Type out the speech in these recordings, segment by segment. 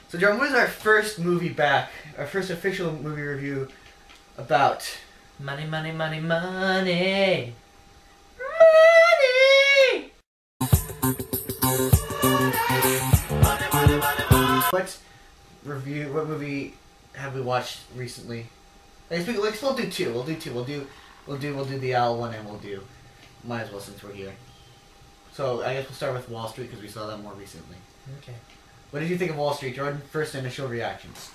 So, John, what is our first movie back? Our first official movie review about? Money, money, money, money. Money! What movie have we watched recently? We'll do two. We'll do the Owl one, and might as well since we're here. So I guess we'll start with Wall Street because we saw that more recently. Okay. What did you think of Wall Street, Jordan? First initial reactions.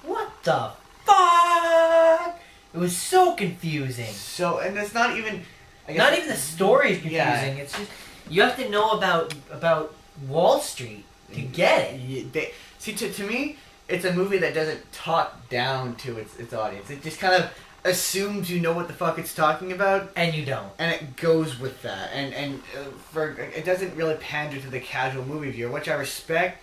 What the fuck? It was so confusing. So, and it's not even... Not even the story is confusing. Yeah. It's just you have to know about Wall Street to get it. See, to me, it's a movie that doesn't talk down to its audience. It just kind of assumes you know what the fuck it's talking about, And you don't. and it goes with that. It doesn't really pander to the casual movie viewer, which I respect.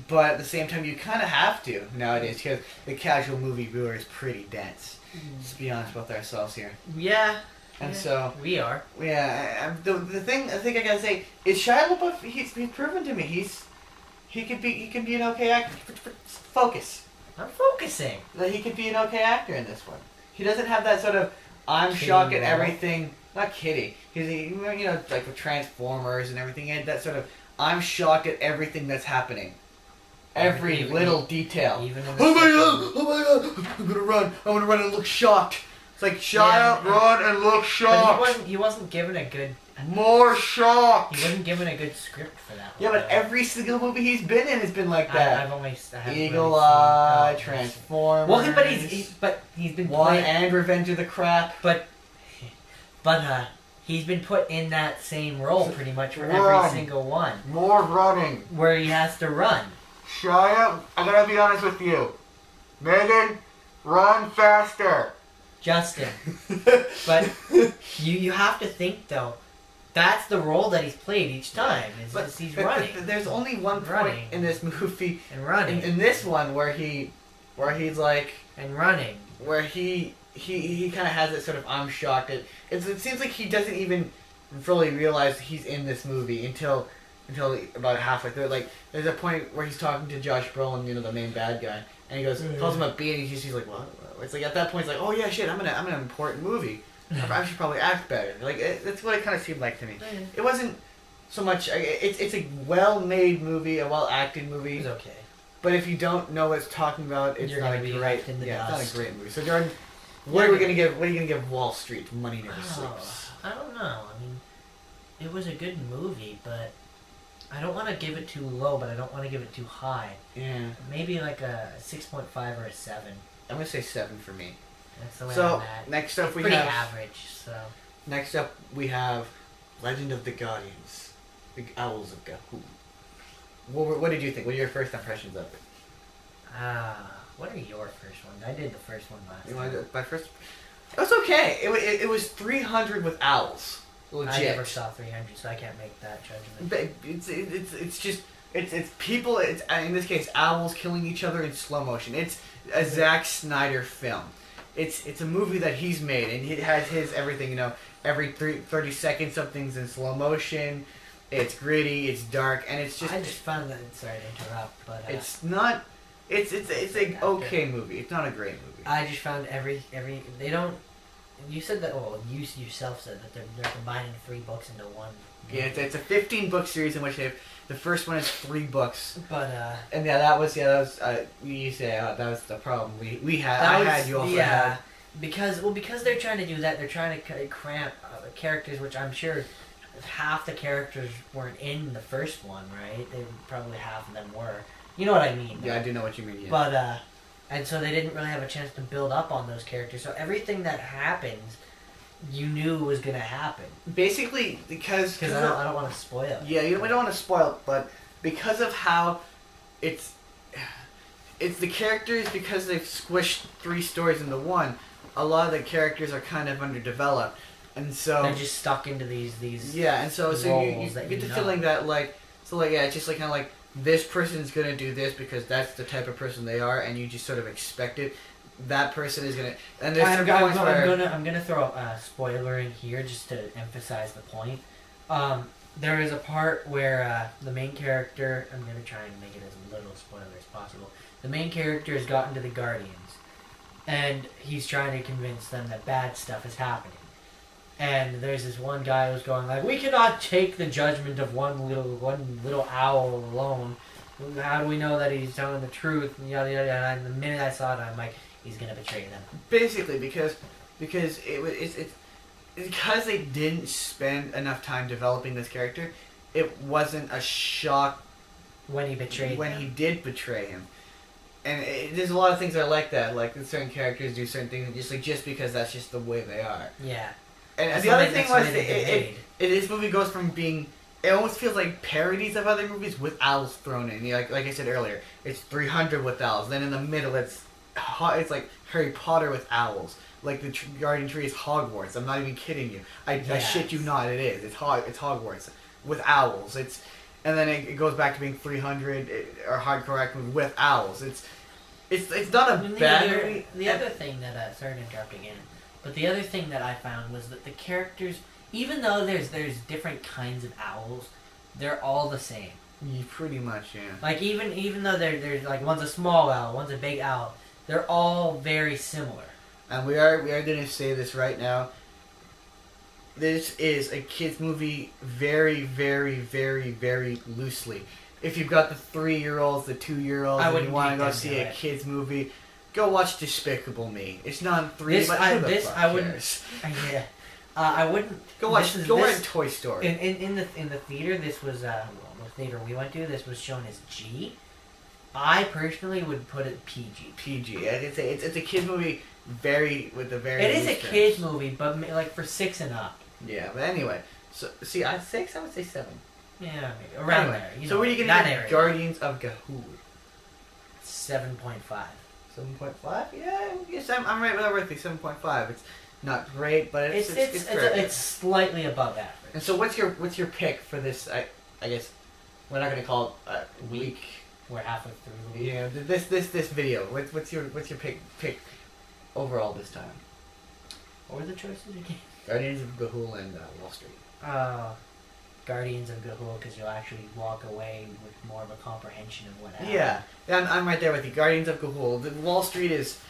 But at the same time, you kind of have to nowadays because the casual movie viewer is pretty dense. Let's be honest with ourselves here. Yeah. And yeah, so we are. yeah, the thing I think I gotta say is Shia LaBeouf. He's proven to me he can be an okay actor. Focus. I'm focusing. That he could be an okay actor in this one. He doesn't have that sort of I'm Kiddie shocked at role. everything. Not kidding. He's like with Transformers and everything. He had that sort of I'm shocked at everything that's happening. Every Even- little detail. even in the Oh my second- god! Oh my god! I'm gonna run! I'm gonna run and look shocked. It's like Shia, Yeah, run and look But shocked. he wasn't given a good. More shocked. He wasn't given a good script for that. Yeah, one, but though. every single movie he's been in has been like that. I haven't Eagle really Eye, seen- Transformers. Well, but he's been One playing, and Revenge of the Crap. but he's been put in that same role pretty much for Run. every single one, More running. where he has to run. Shia, I gotta be honest with you. Megan, run faster. Justin, but you have to think though, that's the role that he's played each time. Is he's running There's only one point Running. in this movie, and running in this one, where he's like, and running. where he kind of has that sort of I'm shocked at. It seems like he doesn't even fully realize he's in this movie until about halfway through. Like there's a point where he's talking to Josh Brolin, the main bad guy, and he goes calls him a B, and he's like, what? It's like at that point, it's like, oh yeah, shit, I'm in an important movie. I should probably act better. Like that's what it kind of seemed like to me. It wasn't so much. It's a well-made movie, a well-acted movie. He's okay. But if you don't know what it's talking about, it's You're not a gonna be great. left in the Yeah, dust. it's not a great movie. So Jordan, what are we gonna give? What are you gonna give Wall Street? Money Never Sleeps. I don't know. I mean, it was a good movie, but I don't want to give it too low, but I don't want to give it too high. Yeah, Maybe like a 6.5 or a 7. I'm gonna say 7 for me. That's the way So I'm at. next up It's we pretty have average, so. next up we have Legend of the Guardians, the Owls of Gahul. What did you think? What are your first impressions of it? What are your first ones? I did the first one last You time. know, my first. It was okay. It was 300 with owls. Legit. I never saw 300, so I can't make that judgment. But it's just it's people. It's in this case owls killing each other in slow motion. It's a Zack Snyder film. It's a movie that he's made, and it has his everything. Every 30 seconds something's in slow motion. It's gritty. It's dark, and it's just. I just found that. Sorry to interrupt, but It's not. It's an okay movie. It's not a great movie. I just found every they don't. You said that. Oh, you yourself said that they're combining 3 books into one. Yeah, it's a 15-book series in which the first one is 3 books. But And that was you say that was the problem we had. that I was, had you also yeah, had. because they're trying to do that. They're trying to cramp characters, which I'm sure half the characters weren't in the first one, right? They probably half of them were. You know what I mean? Yeah, I do know what you mean. Yeah. But and so they didn't really have a chance to build up on those characters. So everything that happens, you knew was gonna happen. Basically, because I don't want to spoil it. yeah, we don't want to spoil it, but because of how it's the characters, because they've squished 3 stories into one. A lot of the characters are kind of underdeveloped, and so They're just stuck into these. yeah, and so you roles that get you the know. feeling that it's just like kind of like this person's gonna do this because that's the type of person they are, and you just sort of expect it. That person is gonna, and there's some points where I'm gonna throw a spoiler in here just to emphasize the point. there is a part where the main character, I'm going to try and make it as little spoiler as possible. The main character has gotten to the Guardians, and he's trying to convince them that bad stuff is happening. And there's this one guy who's going like, we cannot take the judgment of one little owl alone. How do we know that he's telling the truth? And yada yada yada. And the minute I saw it, I'm like, he's gonna betray them. Basically, because it's because they didn't spend enough time developing this character, it wasn't a shock When he betrayed when them. he did betray him. And there's a lot of things I like that, like certain characters do certain things just because that's just the way they are. Yeah. And That's the the other way- thing that's the was way they get made. this movie goes from being, it almost feels like parodies of other movies with owls thrown in. You know, like I said earlier, it's 300 with owls. Then in the middle, it's like Harry Potter with owls. Like the Guardian Tree is Hogwarts. I'm not even kidding you. I shit you not. It is. It's Hogwarts with owls. And then it goes back to being 300 or hardcore action with owls. It's not a bad movie. The other thing that sorry to interrupt again, but the other thing that I found was that the characters, even though there's different kinds of owls, they're all the same. Yeah, pretty much, yeah. Like even though there's like one's a small owl, one's a big owl, they're all very similar. And we are going to say this right now. This is a kids movie very, very, very, very loosely. If you've got the 3-year-olds, the 2-year-olds, and you want to go see a kids movie, go watch Despicable Me. It's not in 3D, but who the fuck cares? Yeah, I wouldn't. Go watch Toy Story. In the theater, this was the theater we went to. This was shown as G. I personally would put it PG. PG. It's a kids movie. With a very. It is a kids movie, but like for 6 and up. Yeah, but anyway, so see, at 6, I would say 7. Yeah, maybe. Around anyway, there. So what are you gonna give Guardians of Gahul? 7.5. 7.5? Yeah, yes, I'm right with everything. 7.5. It's not great, but it's slightly above average. And so what's your pick for this? I guess we're not gonna call it week. We're halfway through. Yeah, this video. What's your pick overall this time? What were the choices again? Guardians of Gahul and Wall Street. Guardians of Gahul, because you'll actually walk away with more of a comprehension of what happened. Yeah, I'm right there with you. Guardians of Gahul. The Wall Street is.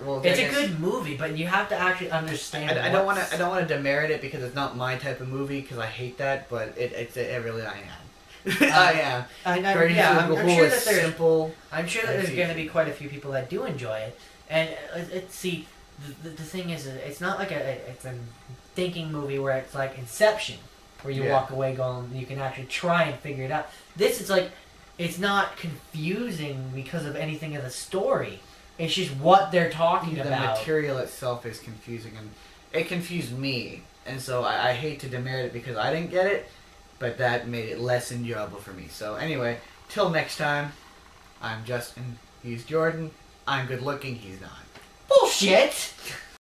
Well, it's a good movie, but you have to actually understand. I don't want to demerit it because it's not my type of movie because I hate that, but it really I am. I am. I'm sure that there's simple. I'm sure that there's going to be quite a few people that do enjoy it, and see. The thing is, it's not like it's a thinking movie where it's like Inception, where you walk away going, you can actually try and figure it out. This is like, it's not confusing because of anything in the story. It's just what they're talking about. The material itself is confusing, and it confused me, and so I hate to demerit it because I didn't get it, but that made it less enjoyable for me. So anyway, till next time, I'm Justin, he's Jordan, I'm good looking, he's not. Bullshit!